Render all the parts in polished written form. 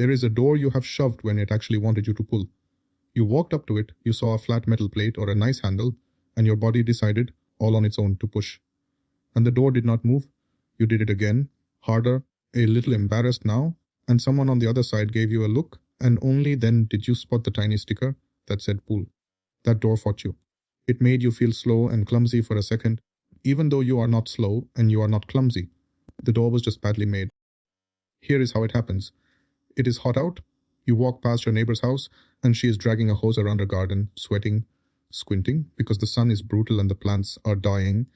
There is a door you have shoved when it actually wanted you to pull. You walked up to it, you saw a flat metal plate or a nice handle, and your body decided, all on its own, to push. And the door did not move. You did it again, harder, a little embarrassed now, and someone on the other side gave you a look, and only then did you spot the tiny sticker that said pull. That door fought you. It made you feel slow and clumsy for a second, even though you are not slow and you are not clumsy. The door was just badly made. Here is how it happens. It is hot out. You walk past your neighbor's house, and she is dragging a hose around her garden, sweating, squinting, because the sun is brutal and the plants are dying,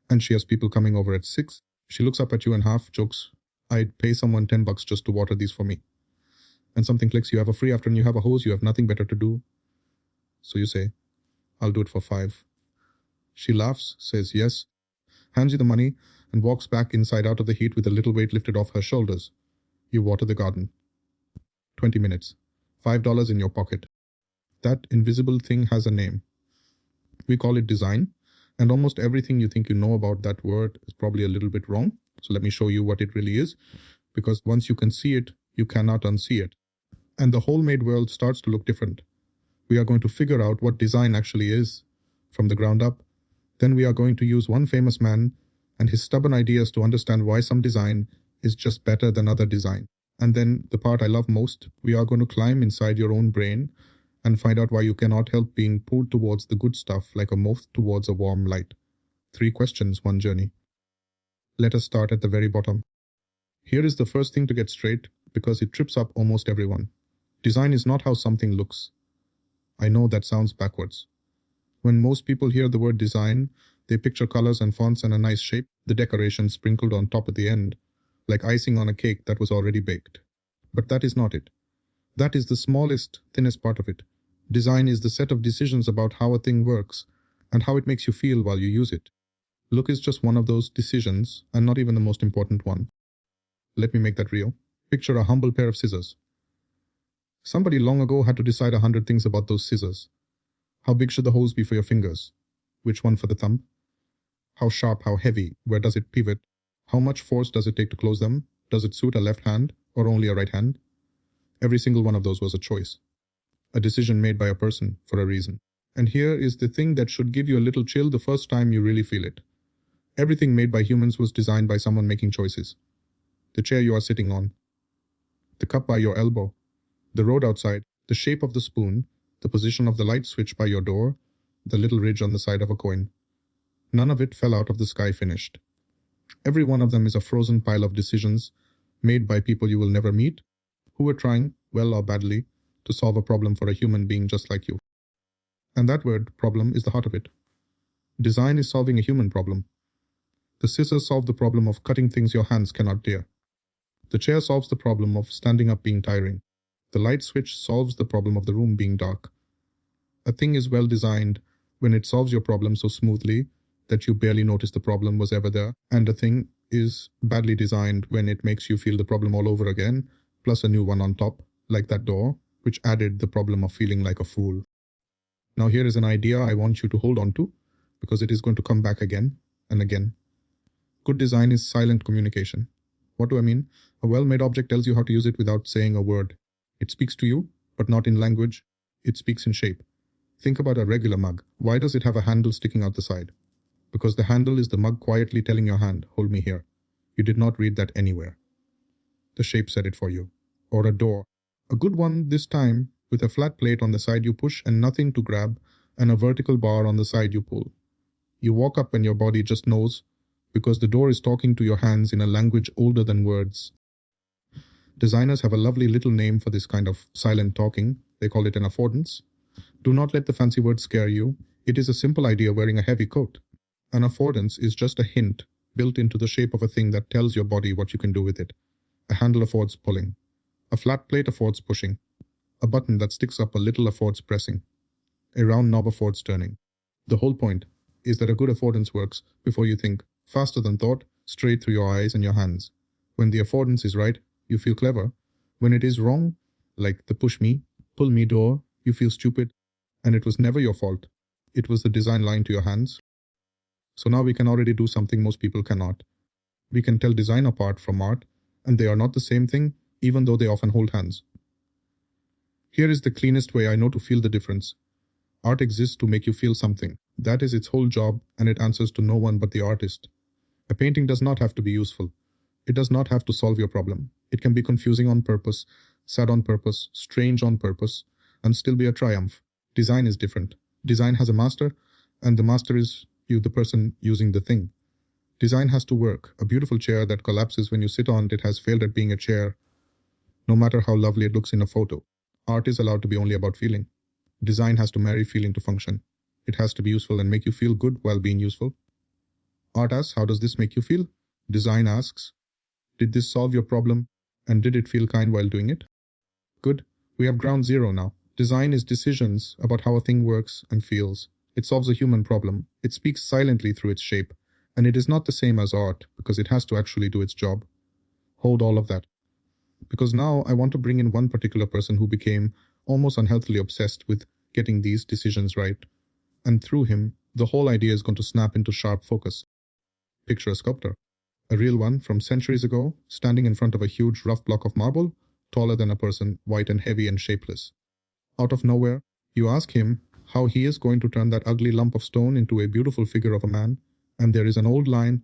and she has people coming over at 6. She looks up at you and half jokes, I'd pay someone $10 just to water these for me. And something clicks, you have a free afternoon, you have a hose, you have nothing better to do. So you say, I'll do it for 5. She laughs, says yes, hands you the money, and walks back inside out of the heat with a little weight lifted off her shoulders. You water the garden. 20 minutes. $5 in your pocket. That invisible thing has a name. We call it design, and almost everything you think you know about that word is probably a little bit wrong. So let me show you what it really is, because once you can see it, you cannot unsee it. And the whole made world starts to look different. We are going to figure out what design actually is from the ground up. Then we are going to use one famous man and his stubborn ideas to understand why some design is just better than other design. And then the part I love most, we are going to climb inside your own brain and find out why you cannot help being pulled towards the good stuff like a moth towards a warm light. 3 questions, 1 journey. Let us start at the very bottom. Here is the first thing to get straight, because it trips up almost everyone. Design is not how something looks. I know that sounds backwards. When most people hear the word design, they picture colors and fonts and a nice shape, the decoration sprinkled on top at the end, like icing on a cake that was already baked. But that is not it. That is the smallest, thinnest part of it. Design is the set of decisions about how a thing works and how it makes you feel while you use it. Look is just one of those decisions, and not even the most important one. Let me make that real. Picture a humble pair of scissors. Somebody long ago had to decide 100 things about those scissors. How big should the holes be for your fingers? Which one for the thumb? How sharp, how heavy? Where does it pivot? How much force does it take to close them? Does it suit a left hand or only a right hand? Every single one of those was a choice. A decision made by a person for a reason. And here is the thing that should give you a little chill the first time you really feel it. Everything made by humans was designed by someone making choices. The chair you are sitting on, the cup by your elbow, the road outside, the shape of the spoon, the position of the light switch by your door, the little ridge on the side of a coin. None of it fell out of the sky finished. Every one of them is a frozen pile of decisions made by people you will never meet, who were trying, well or badly, to solve a problem for a human being just like you. And that word, problem, is the heart of it. Design is solving a human problem. The scissors solve the problem of cutting things your hands cannot tear. The chair solves the problem of standing up being tiring. The light switch solves the problem of the room being dark. A thing is well designed when it solves your problem so smoothly that you barely notice the problem was ever there, and a thing is badly designed when it makes you feel the problem all over again, plus a new one on top, like that door, which added the problem of feeling like a fool. Now here is an idea I want you to hold on to, because it is going to come back again and again. Good design is silent communication. What do I mean? A well-made object tells you how to use it without saying a word. It speaks to you, but not in language. It speaks in shape. Think about a regular mug. Why does it have a handle sticking out the side? Because the handle is the mug quietly telling your hand, hold me here. You did not read that anywhere. The shape said it for you. Or a door. A good one this time, with a flat plate on the side you push and nothing to grab, and a vertical bar on the side you pull. You walk up and your body just knows, because the door is talking to your hands in a language older than words. Designers have a lovely little name for this kind of silent talking. They call it an affordance. Do not let the fancy word scare you. It is a simple idea wearing a heavy coat. An affordance is just a hint built into the shape of a thing that tells your body what you can do with it. A handle affords pulling. A flat plate affords pushing. A button that sticks up a little affords pressing. A round knob affords turning. The whole point is that a good affordance works before you think, faster than thought, straight through your eyes and your hands. When the affordance is right, you feel clever. When it is wrong, like the push me, pull me door, you feel stupid. And it was never your fault. It was the design line to your hands. So now we can already do something most people cannot. We can tell design apart from art, and they are not the same thing, even though they often hold hands. Here is the cleanest way I know to feel the difference. Art exists to make you feel something. That is its whole job, and it answers to no one but the artist. A painting does not have to be useful. It does not have to solve your problem. It can be confusing on purpose, sad on purpose, strange on purpose, and still be a triumph. Design is different. Design has a master, and the master is you, the person using the thing. Design has to work. A beautiful chair that collapses when you sit on it has failed at being a chair, no matter how lovely it looks in a photo. Art is allowed to be only about feeling. Design has to marry feeling to function. It has to be useful and make you feel good while being useful. Art asks, how does this make you feel? Design asks, did this solve your problem? And did it feel kind while doing it? Good. We have ground zero now. Design is decisions about how a thing works and feels. It solves a human problem. It speaks silently through its shape. And it is not the same as art because it has to actually do its job. Hold all of that. Because now I want to bring in one particular person who became almost unhealthily obsessed with getting these decisions right. And through him, the whole idea is going to snap into sharp focus. Picture a sculptor. A real one from centuries ago, standing in front of a huge rough block of marble, taller than a person, white and heavy and shapeless. Out of nowhere, you ask him how he is going to turn that ugly lump of stone into a beautiful figure of a man, and there is an old line,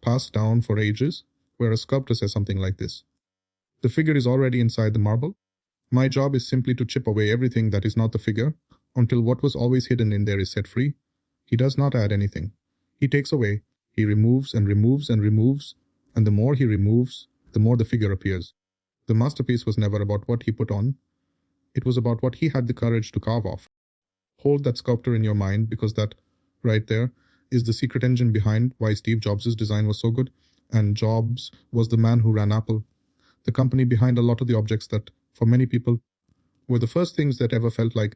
passed down for ages, where a sculptor says something like this. The figure is already inside the marble. My job is simply to chip away everything that is not the figure, until what was always hidden in there is set free. He does not add anything. He takes away. He removes and removes and removes, and the more he removes, the more the figure appears. The masterpiece was never about what he put on. It was about what he had the courage to carve off. Hold that sculptor in your mind because that, right there, is the secret engine behind why Steve Jobs' design was so good, and Jobs was the man who ran Apple, the company behind a lot of the objects that, for many people, were the first things that ever felt like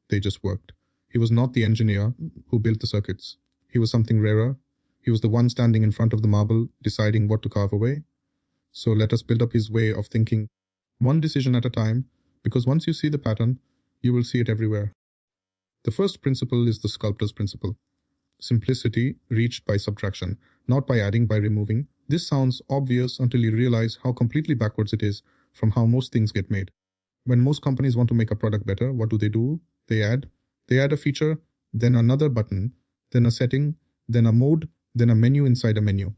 they just worked. He was not the engineer who built the circuits. He was something rarer. He was the one standing in front of the marble, deciding what to carve away. So let us build up his way of thinking, one decision at a time, because once you see the pattern, you will see it everywhere. The first principle is the sculptor's principle. Simplicity reached by subtraction, not by adding, by removing. This sounds obvious until you realize how completely backwards it is from how most things get made. When most companies want to make a product better, what do? They add a feature, then another button, then a setting, then a mode, then a menu inside a menu.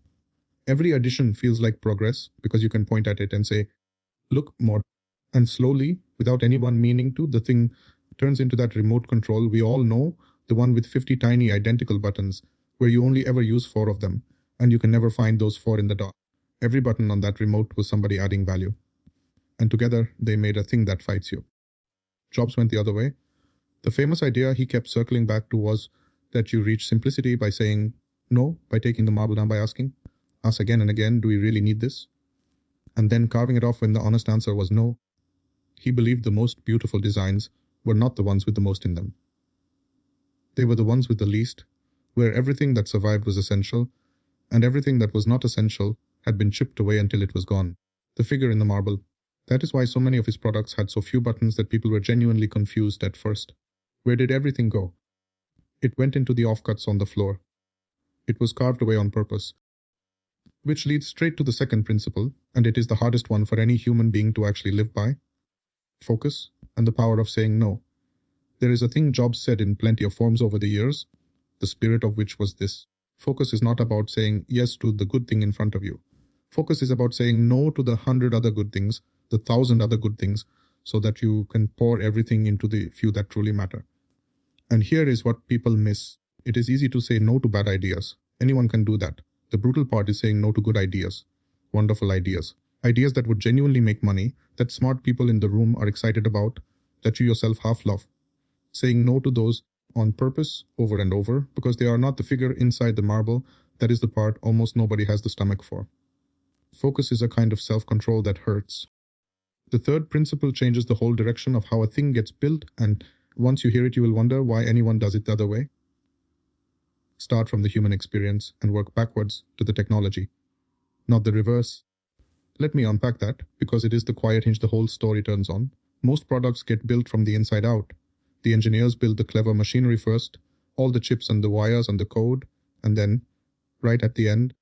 Every addition feels like progress because you can point at it and say, look more. And slowly, without anyone meaning to, the thing turns into that remote control we all know, the one with 50 tiny identical buttons, where you only ever use 4 of them, and you can never find those 4 in the dark. Every button on that remote was somebody adding value. And together, they made a thing that fights you. Jobs went the other way. The famous idea he kept circling back to was that you reach simplicity by saying no, by taking the marble down, by asking us again and again, do we really need this? And then carving it off when the honest answer was no. He believed the most beautiful designs were not the ones with the most in them. They were the ones with the least, where everything that survived was essential, and everything that was not essential had been chipped away until it was gone. The figure in the marble. That is why so many of his products had so few buttons that people were genuinely confused at first. Where did everything go? It went into the offcuts on the floor. It was carved away on purpose. Which leads straight to the second principle, and it is the hardest one for any human being to actually live by. Focus and the power of saying no. There is a thing Jobs said in plenty of forms over the years, the spirit of which was this. Focus is not about saying yes to the good thing in front of you. Focus is about saying no to the 100 other good things, the 1,000 other good things, so that you can pour everything into the few that truly matter. And here is what people miss. It is easy to say no to bad ideas. Anyone can do that. The brutal part is saying no to good ideas. Wonderful ideas. Ideas that would genuinely make money, that smart people in the room are excited about, that you yourself half love. Saying no to those on purpose over and over because they are not the figure inside the marble. That is the part almost nobody has the stomach for. Focus is a kind of self-control that hurts. The third principle changes the whole direction of how a thing gets built, and once you hear it, you will wonder why anyone does it the other way. Start from the human experience and work backwards to the technology, not the reverse. Let me unpack that, because it is the quiet hinge the whole story turns on. Most products get built from the inside out. The engineers build the clever machinery first, all the chips and the wires and the code, and then, right at the end,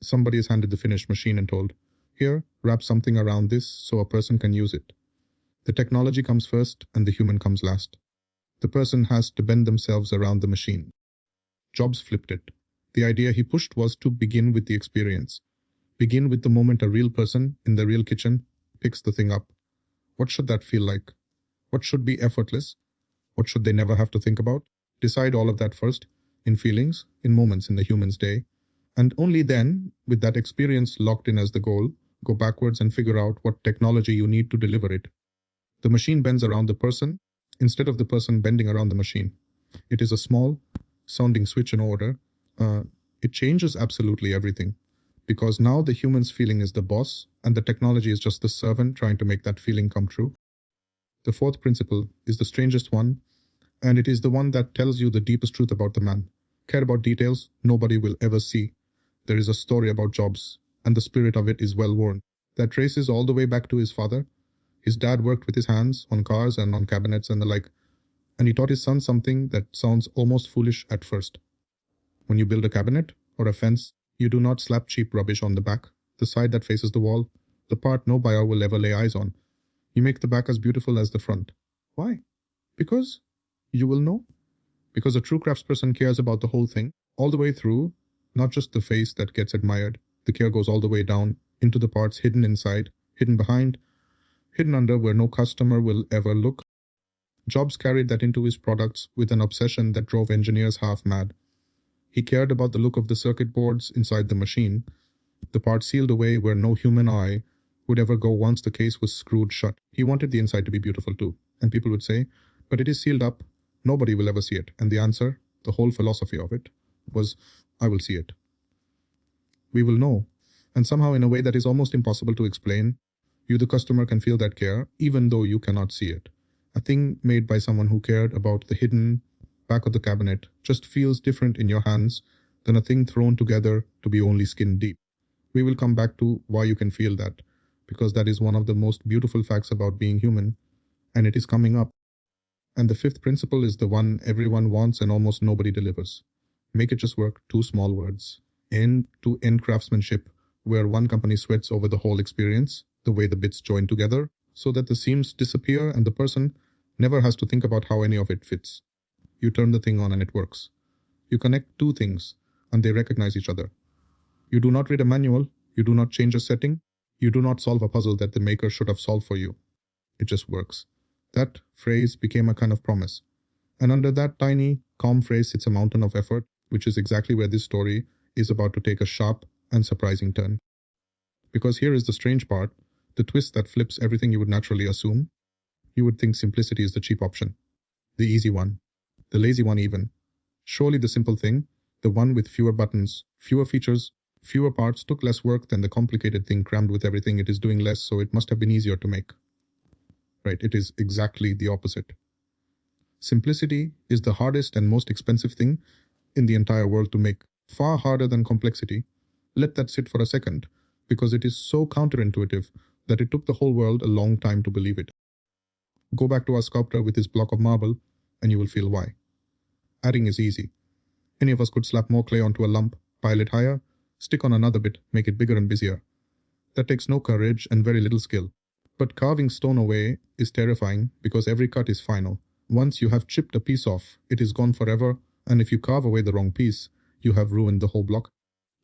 somebody is handed the finished machine and told, here, wrap something around this so a person can use it. The technology comes first and the human comes last. The person has to bend themselves around the machine. Jobs flipped it. The idea he pushed was to begin with the experience. Begin with the moment a real person in the real kitchen picks the thing up. What should that feel like? What should be effortless? What should they never have to think about? Decide all of that first, in feelings, in moments in the human's day. And only then, with that experience locked in as the goal, go backwards and figure out what technology you need to deliver it. The machine bends around the person instead of the person bending around the machine. It is a small sounding switch in order. It changes absolutely everything because now the human's feeling is the boss and the technology is just the servant trying to make that feeling come true. The fourth principle is the strangest one, and it is the one that tells you the deepest truth about the man. Care about details nobody will ever see. There is a story about Jobs, and the spirit of it is well worn. That traces all the way back to his father. His dad worked with his hands on cars and on cabinets and the like, and he taught his son something that sounds almost foolish at first. When you build a cabinet or a fence, you do not slap cheap rubbish on the back, the side that faces the wall, the part no buyer will ever lay eyes on. You make the back as beautiful as the front. Why? Because you will know. Because a true craftsperson cares about the whole thing, all the way through, not just the face that gets admired. The care goes all the way down into the parts hidden inside, hidden behind, hidden under where no customer will ever look. Jobs carried that into his products with an obsession that drove engineers half mad. He cared about the look of the circuit boards inside the machine, the parts sealed away where no human eye would ever go once the case was screwed shut. He wanted the inside to be beautiful too. And people would say, but it is sealed up, nobody will ever see it. And the answer, the whole philosophy of it, was, I will see it. We will know. And somehow in a way that is almost impossible to explain, you the customer can feel that care, even though you cannot see it. A thing made by someone who cared about the hidden back of the cabinet just feels different in your hands than a thing thrown together to be only skin deep. We will come back to why you can feel that, because that is one of the most beautiful facts about being human, and it is coming up. And the fifth principle is the one everyone wants and almost nobody delivers. Make it just work, two small words. End-to-end craftsmanship, where one company sweats over the whole experience, the way the bits join together, so that the seams disappear and the person never has to think about how any of it fits. You turn the thing on and it works. You connect two things, and they recognize each other. You do not read a manual, you do not change a setting, you do not solve a puzzle that the maker should have solved for you. It just works. That phrase became a kind of promise. And under that tiny, calm phrase sits a mountain of effort, which is exactly where this story is about to take a sharp and surprising turn. Because here is the strange part, the twist that flips everything you would naturally assume. You would think simplicity is the cheap option, the easy one, the lazy one even. Surely the simple thing, the one with fewer buttons, fewer features, fewer parts took less work than the complicated thing crammed with everything it is doing less, so it must have been easier to make. Right, it is exactly the opposite. Simplicity is the hardest and most expensive thing in the entire world to make, far harder than complexity. Let that sit for a second, because it is so counterintuitive that it took the whole world a long time to believe it. Go back to our sculptor with his block of marble, and you will feel why. Adding is easy. Any of us could slap more clay onto a lump, pile it higher, stick on another bit, make it bigger and busier. That takes no courage and very little skill. But carving stone away is terrifying because every cut is final. Once you have chipped a piece off, it is gone forever, and if you carve away the wrong piece, you have ruined the whole block.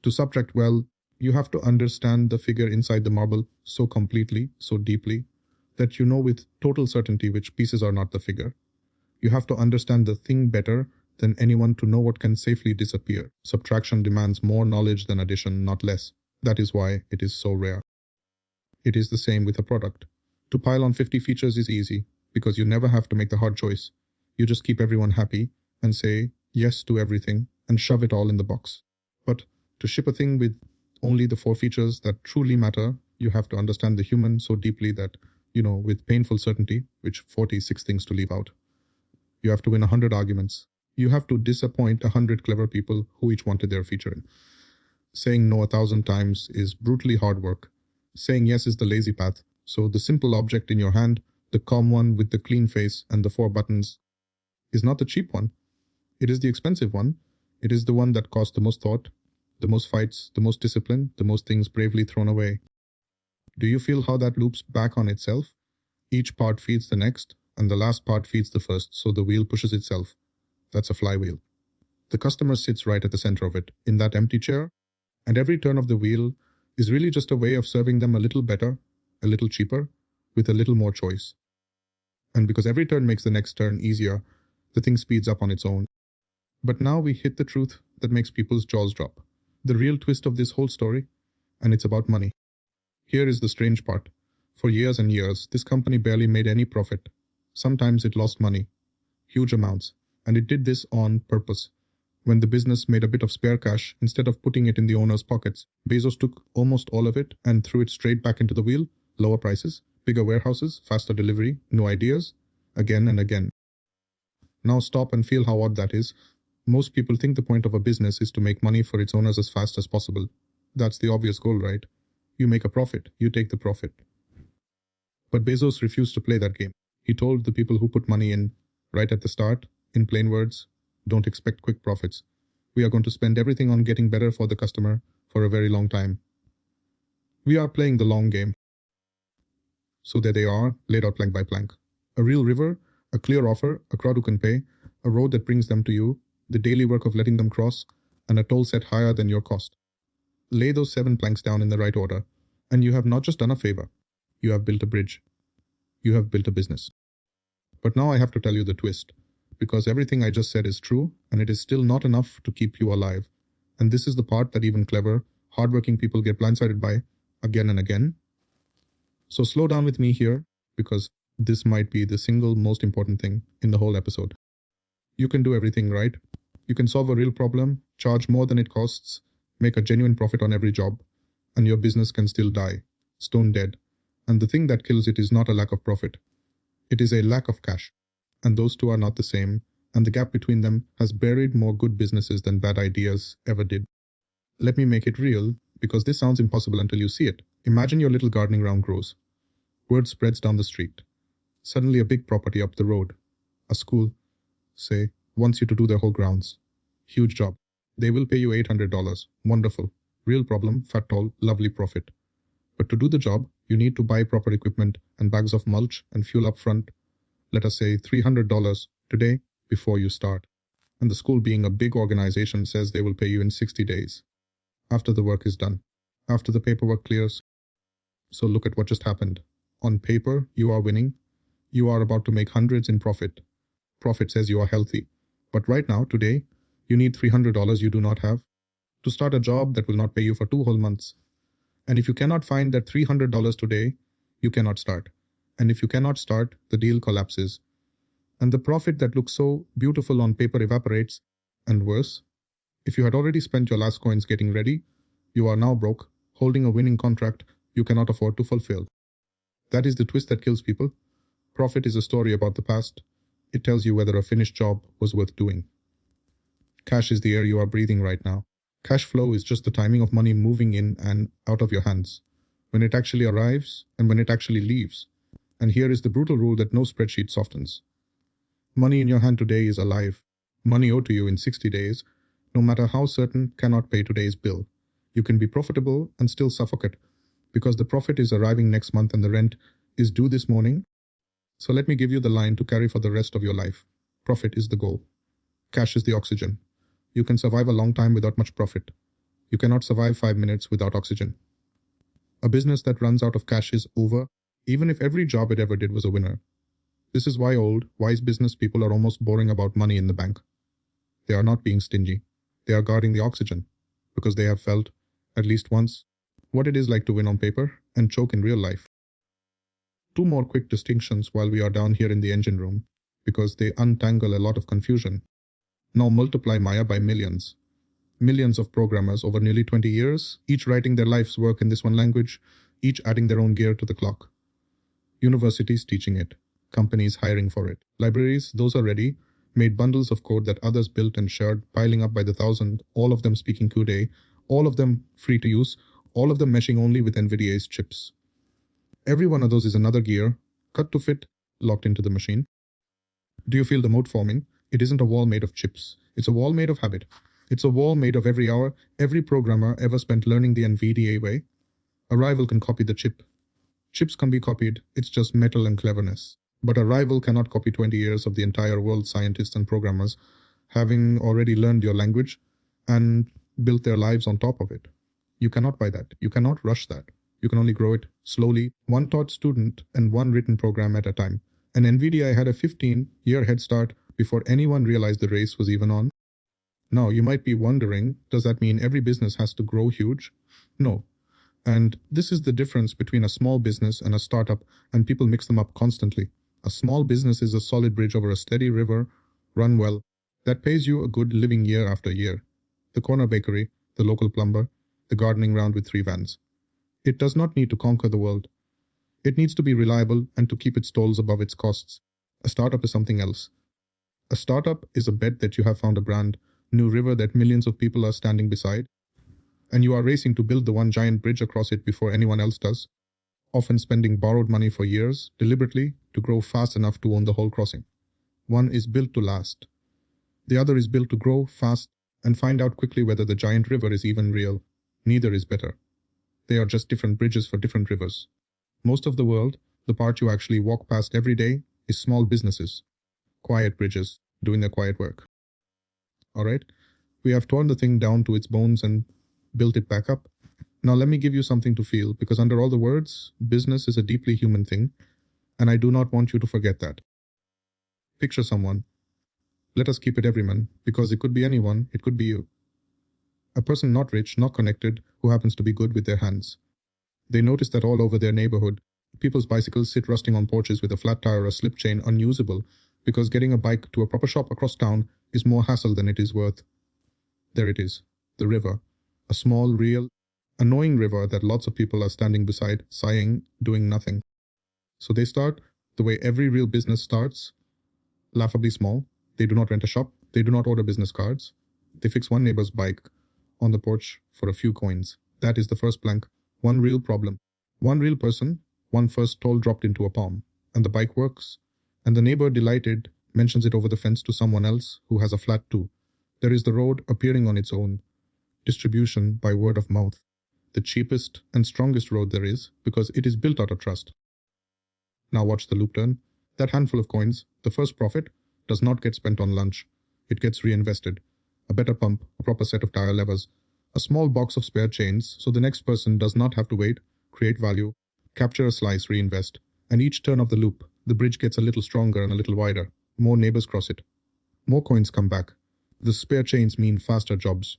To subtract well, you have to understand the figure inside the marble so completely, so deeply, that you know with total certainty which pieces are not the figure. You have to understand the thing better than anyone to know what can safely disappear. Subtraction demands more knowledge than addition, not less. That is why it is so rare. It is the same with a product. To pile on 50 features is easy, because you never have to make the hard choice. You just keep everyone happy and say yes to everything and shove it all in the box. But to ship a thing with only the 4 features that truly matter, you have to understand the human so deeply that, with painful certainty, which 46 things to leave out. You have to win 100 arguments. You have to disappoint 100 clever people who each wanted their feature in. Saying no 1,000 times is brutally hard work. Saying yes is the lazy path. So the simple object in your hand, the calm one with the clean face and the 4 buttons, is not the cheap one. It is the expensive one. It is the one that cost the most thought, the most fights, the most discipline, the most things bravely thrown away. Do you feel how that loops back on itself? Each part feeds the next, and the last part feeds the first, so the wheel pushes itself. That's a flywheel. The customer sits right at the center of it, in that empty chair, and every turn of the wheel is really just a way of serving them a little better, a little cheaper, with a little more choice. And because every turn makes the next turn easier, the thing speeds up on its own. But now we hit the truth that makes people's jaws drop. The real twist of this whole story, and it's about money. Here is the strange part. For years and years, this company barely made any profit. Sometimes it lost money, huge amounts, and it did this on purpose. When the business made a bit of spare cash, instead of putting it in the owner's pockets, Bezos took almost all of it and threw it straight back into the wheel. Lower prices, bigger warehouses, faster delivery, new ideas, again and again. Now stop and feel how odd that is. Most people think the point of a business is to make money for its owners as fast as possible. That's the obvious goal, right? You make a profit, you take the profit. But Bezos refused to play that game. He told the people who put money in, right at the start, in plain words, don't expect quick profits. We are going to spend everything on getting better for the customer for a very long time. We are playing the long game. So there they are, laid out plank by plank. A real river, a clear offer, a crowd who can pay, a road that brings them to you, the daily work of letting them cross, and a toll set higher than your cost. Lay those 7 planks down in the right order, and you have not just done a favor. You have built a bridge. You have built a business. But now I have to tell you the twist, because everything I just said is true, and it is still not enough to keep you alive. And this is the part that even clever, hardworking people get blindsided by again and again. So slow down with me here, because this might be the single most important thing in the whole episode. You can do everything right. You can solve a real problem, charge more than it costs, make a genuine profit on every job, and your business can still die, stone dead. And the thing that kills it is not a lack of profit. It is a lack of cash. And those two are not the same, and the gap between them has buried more good businesses than bad ideas ever did. Let me make it real, because this sounds impossible until you see it. Imagine your little gardening round grows. Word spreads down the street. Suddenly a big property up the road. A school, say, wants you to do their whole grounds. Huge job. They will pay you $800. Wonderful. Real problem, fat tall, lovely profit. But to do the job, you need to buy proper equipment and bags of mulch and fuel up front. Let us say $300 today before you start. And the school, being a big organization, says they will pay you in 60 days. After the work is done. After the paperwork clears. So look at what just happened. On paper, you are winning. You are about to make hundreds in profit. Profit says you are healthy. But right now, today, you need $300 you do not have to start a job that will not pay you for 2 whole months. And if you cannot find that $300 today, you cannot start. And if you cannot start, the deal collapses. And the profit that looks so beautiful on paper evaporates. And worse, if you had already spent your last coins getting ready, you are now broke, holding a winning contract you cannot afford to fulfill. That is the twist that kills people. Profit is a story about the past. It tells you whether a finished job was worth doing. Cash is the air you are breathing right now. Cash flow is just the timing of money moving in and out of your hands, when it actually arrives and when it actually leaves. And here is the brutal rule that no spreadsheet softens. Money in your hand today is alive. Money owed to you in 60 days, no matter how certain, cannot pay today's bill. You can be profitable and still suffocate, because the profit is arriving next month and the rent is due this morning. So let me give you the line to carry for the rest of your life. Profit is the goal. Cash is the oxygen. You can survive a long time without much profit. You cannot survive 5 minutes without oxygen. A business that runs out of cash is over, even if every job it ever did was a winner. This is why old, wise business people are almost boring about money in the bank. They are not being stingy. They are guarding the oxygen, because they have felt, at least once, what it is like to win on paper and choke in real life. 2 more quick distinctions while we are down here in the engine room, because they untangle a lot of confusion. Now multiply Maya by millions. Millions of programmers over nearly 20 years, each writing their life's work in this one language, each adding their own gear to the clock. Universities teaching it. Companies hiring for it. Libraries, those are ready, made bundles of code that others built and shared, piling up by the thousand, all of them speaking Kude, all of them free to use, all of them meshing only with NVIDIA's chips. Every one of those is another gear, cut to fit, locked into the machine. Do you feel the moat forming? It isn't a wall made of chips. It's a wall made of habit. It's a wall made of every hour every programmer ever spent learning the NVIDIA way. A rival can copy the chip, Chips can be copied, it's just metal and cleverness. But a rival cannot copy 20 years of the entire world's scientists and programmers, having already learned your language and built their lives on top of it. You cannot buy that. You cannot rush that. You can only grow it slowly, one taught student and one written program at a time. And NVIDIA had a 15-year head start before anyone realized the race was even on. Now, you might be wondering, does that mean every business has to grow huge? No. And this is the difference between a small business and a startup, and people mix them up constantly. A small business is a solid bridge over a steady river, run well, that pays you a good living year after year. The corner bakery, the local plumber, the gardening round with 3 vans. It does not need to conquer the world. It needs to be reliable and to keep its tolls above its costs. A startup is something else. A startup is a bet that you have found a brand new river that millions of people are standing beside, and you are racing to build the one giant bridge across it before anyone else does, often spending borrowed money for years, deliberately, to grow fast enough to own the whole crossing. One is built to last. The other is built to grow fast and find out quickly whether the giant river is even real. Neither is better. They are just different bridges for different rivers. Most of the world, the part you actually walk past every day, is small businesses. Quiet bridges, doing their quiet work. Alright? We have torn the thing down to its bones and built it back up. Now let me give you something to feel, because under all the words, business is a deeply human thing, and I do not want you to forget that. Picture someone. Let us keep it everyman, because it could be anyone, it could be you. A person not rich, not connected, who happens to be good with their hands. They notice that all over their neighborhood, people's bicycles sit rusting on porches with a flat tire or a slip chain unusable, because getting a bike to a proper shop across town is more hassle than it is worth. There it is, the river. A small, real, annoying river that lots of people are standing beside, sighing, doing nothing. So they start the way every real business starts, laughably small. They do not rent a shop. They do not order business cards. They fix one neighbor's bike on the porch for a few coins. That is the first plank. One real problem. One real person. One first toll dropped into a palm. And the bike works. And the neighbor, delighted, mentions it over the fence to someone else who has a flat too. There is the road appearing on its own. Distribution by word of mouth. The cheapest and strongest road there is, because it is built out of trust. Now watch the loop turn. That handful of coins, the first profit, does not get spent on lunch. It gets reinvested. A better pump, a proper set of tire levers, a small box of spare chains, so the next person does not have to wait, create value, capture a slice, reinvest. And each turn of the loop, the bridge gets a little stronger and a little wider. More neighbors cross it. More coins come back. The spare chains mean faster jobs.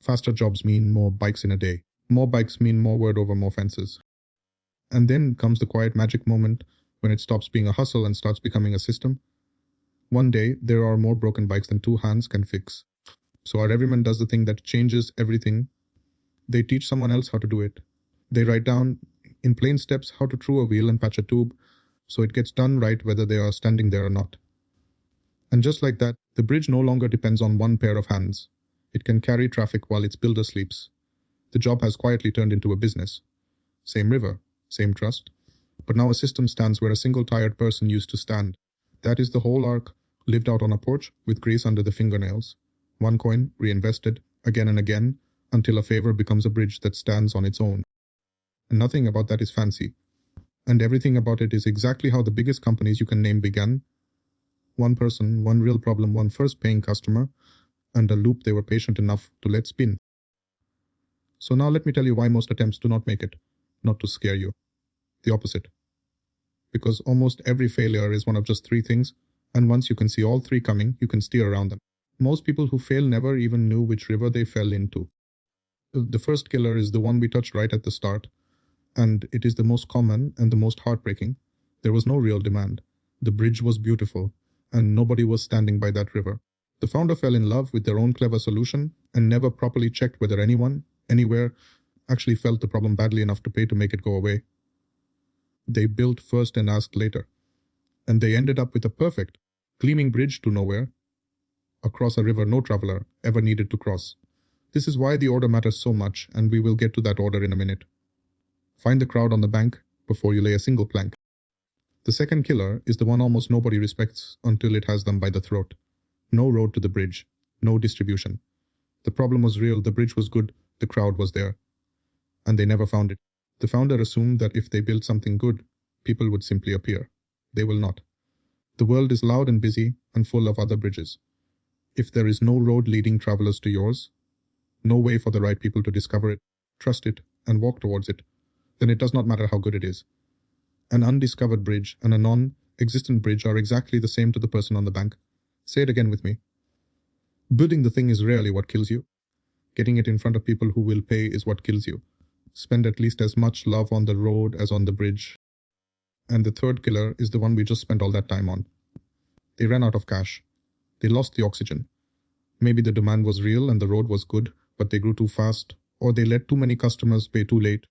Faster jobs mean more bikes in a day. More bikes mean more word over more fences. And then comes the quiet magic moment when it stops being a hustle and starts becoming a system. One day, there are more broken bikes than 2 hands can fix. So our everyman does the thing that changes everything. They teach someone else how to do it. They write down in plain steps how to true a wheel and patch a tube, so it gets done right whether they are standing there or not. And just like that, the bridge no longer depends on one pair of hands. It can carry traffic while its builder sleeps. The job has quietly turned into a business. Same river, same trust. But now a system stands where a single tired person used to stand. That is the whole arc, lived out on a porch with grease under the fingernails. One coin, reinvested, again and again, until a favor becomes a bridge that stands on its own. And nothing about that is fancy. And everything about it is exactly how the biggest companies you can name began. One person, one real problem, one first paying customer, and a loop they were patient enough to let spin. So now let me tell you why most attempts do not make it. Not to scare you. The opposite. Because almost every failure is one of just 3 things, and once you can see all 3 coming, you can steer around them. Most people who fail never even knew which river they fell into. The first killer is the one we touched right at the start, and it is the most common and the most heartbreaking. There was no real demand. The bridge was beautiful, and nobody was standing by that river. The founder fell in love with their own clever solution and never properly checked whether anyone, anywhere, actually felt the problem badly enough to pay to make it go away. They built first and asked later. And they ended up with a perfect, gleaming bridge to nowhere, across a river no traveler ever needed to cross. This is why the order matters so much, and we will get to that order in a minute. Find the crowd on the bank before you lay a single plank. The second killer is the one almost nobody respects until it has them by the throat. No road to the bridge, no distribution. The problem was real, the bridge was good, the crowd was there. And they never found it. The founder assumed that if they built something good, people would simply appear. They will not. The world is loud and busy and full of other bridges. If there is no road leading travelers to yours, no way for the right people to discover it, trust it, and walk towards it, then it does not matter how good it is. An undiscovered bridge and a non-existent bridge are exactly the same to the person on the bank. Say it again with me. Building the thing is rarely what kills you. Getting it in front of people who will pay is what kills you. Spend at least as much love on the road as on the bridge. And the third killer is the one we just spent all that time on. They ran out of cash. They lost the oxygen. Maybe the demand was real and the road was good, but they grew too fast, or they let too many customers pay too late,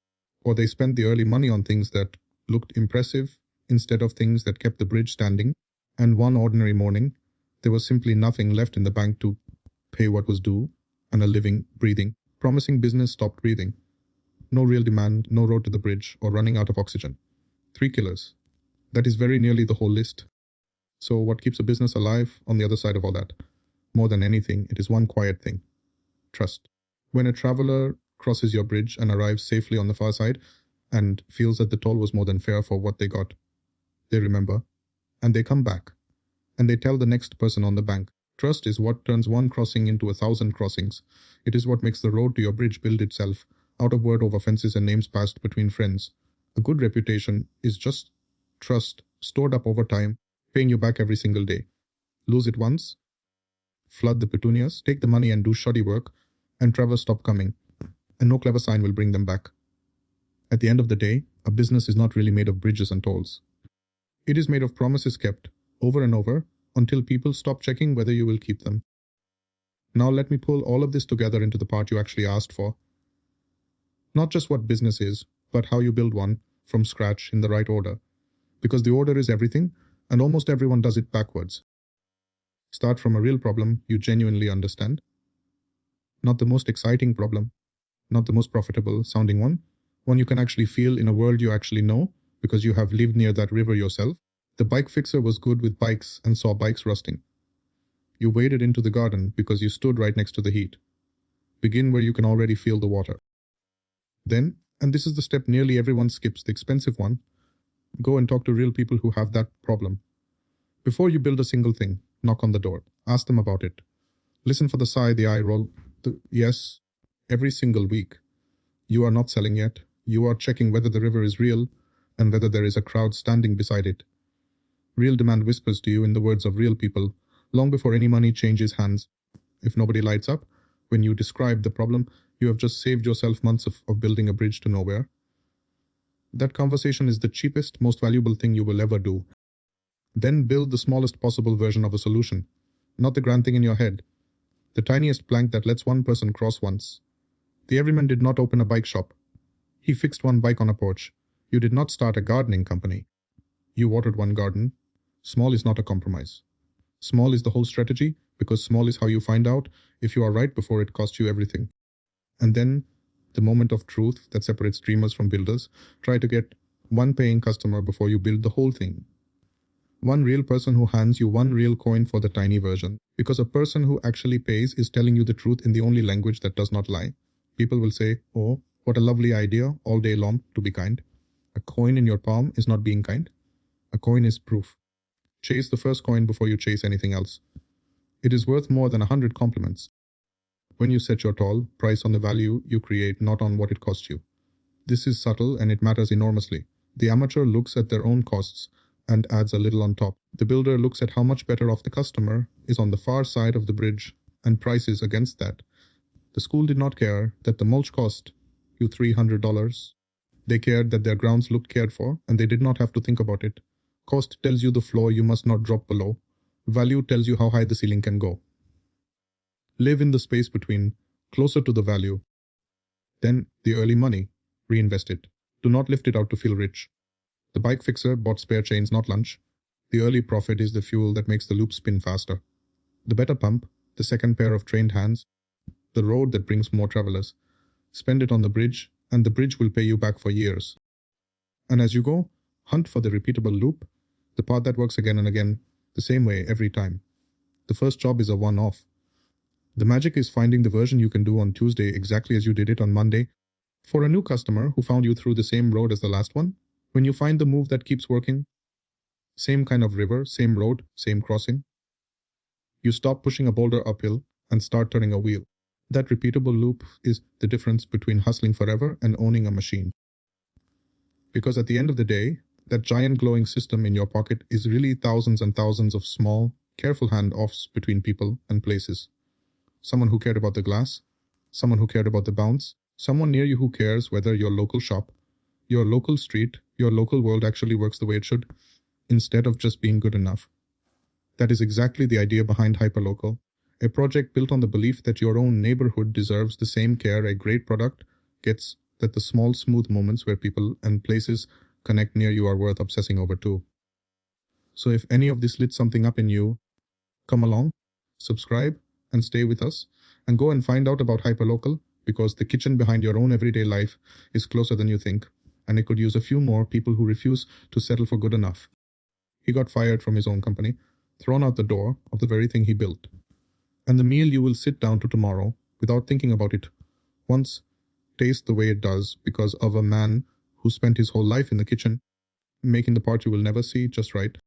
or they spent the early money on things that looked impressive instead of things that kept the bridge standing, and one ordinary morning, there was simply nothing left in the bank to pay what was due, and a living, breathing, promising business stopped breathing. No real demand, no road to the bridge, or running out of oxygen. 3 killers. That is very nearly the whole list. So what keeps a business alive on the other side of all that? More than anything, it is one quiet thing. Trust. When a traveler crosses your bridge and arrives safely on the far side and feels that the toll was more than fair for what they got, they remember, and they come back, and they tell the next person on the bank. Trust is what turns one crossing into 1,000 crossings. It is what makes the road to your bridge build itself, out of word over fences and names passed between friends. A good reputation is just trust stored up over time, paying you back every single day. Lose it once, flood the petunias, take the money and do shoddy work, and travelers stop coming, and no clever sign will bring them back. At the end of the day, a business is not really made of bridges and tolls. It is made of promises kept, over and over, until people stop checking whether you will keep them. Now let me pull all of this together into the part you actually asked for. Not just what business is, but how you build one from scratch in the right order. Because the order is everything, and almost everyone does it backwards. Start from a real problem you genuinely understand. Not the most exciting problem, not the most profitable sounding one you can actually feel in a world you actually know because you have lived near that river yourself. The bike fixer was good with bikes and saw bikes rusting. You waded into the garden because you stood right next to the heat. Begin where you can already feel the water. Then, and this is the step nearly everyone skips, the expensive one, go and talk to real people who have that problem. Before you build a single thing, knock on the door. Ask them about it. Listen for the sigh, the eye roll, the yes, every single week. You are not selling yet. You are checking whether the river is real and whether there is a crowd standing beside it. Real demand whispers to you in the words of real people, long before any money changes hands. If nobody lights up, when you describe the problem, you have just saved yourself months of building a bridge to nowhere. That conversation is the cheapest, most valuable thing you will ever do. Then build the smallest possible version of a solution. Not the grand thing in your head. The tiniest plank that lets one person cross once. The everyman did not open a bike shop. He fixed one bike on a porch. You did not start a gardening company. You watered one garden. Small is not a compromise. Small is the whole strategy, because small is how you find out if you are right before it costs you everything. And then, the moment of truth that separates dreamers from builders, try to get one paying customer before you build the whole thing. One real person who hands you one real coin for the tiny version, because a person who actually pays is telling you the truth in the only language that does not lie. People will say, oh, what a lovely idea, all day long, to be kind. A coin in your palm is not being kind. A coin is proof. Chase the first coin before you chase anything else. It is worth more than 100 compliments. When you set your toll, price on the value you create, not on what it costs you. This is subtle and it matters enormously. The amateur looks at their own costs and adds a little on top. The builder looks at how much better off the customer is on the far side of the bridge and prices against that. The school did not care that the mulch cost you $300. They cared that their grounds looked cared for, and they did not have to think about it. Cost tells you the floor you must not drop below. Value tells you how high the ceiling can go. Live in the space between, closer to the value. Then, the early money. Reinvest it. Do not lift it out to feel rich. The bike fixer bought spare chains, not lunch. The early profit is the fuel that makes the loop spin faster. The better pump, the second pair of trained hands, the road that brings more travelers. Spend it on the bridge, and the bridge will pay you back for years. And as you go, hunt for the repeatable loop, the part that works again and again, the same way every time. The first job is a one-off. The magic is finding the version you can do on Tuesday exactly as you did it on Monday, For a new customer who found you through the same road as the last one, when you find the move that keeps working, same kind of river, same road, same crossing, you stop pushing a boulder uphill and start turning a wheel. That repeatable loop is the difference between hustling forever and owning a machine. Because at the end of the day, that giant glowing system in your pocket is really thousands and thousands of small, careful handoffs between people and places. Someone who cared about the glass, someone who cared about the bounce, someone near you who cares whether your local shop, your local street, your local world actually works the way it should, instead of just being good enough. That is exactly the idea behind Hyperlocal, a project built on the belief that your own neighborhood deserves the same care a great product gets, that the small, smooth moments where people and places connect near you are worth obsessing over too. So if any of this lit something up in you, come along, subscribe, and stay with us, and go and find out about Hyperlocal, because the kitchen behind your own everyday life is closer than you think, and it could use a few more people who refuse to settle for good enough. He got fired from his own company, thrown out the door of the very thing he built. And the meal you will sit down to tomorrow, without thinking about it once, taste the way it does because of a man who spent his whole life in the kitchen, making the part you will never see just right.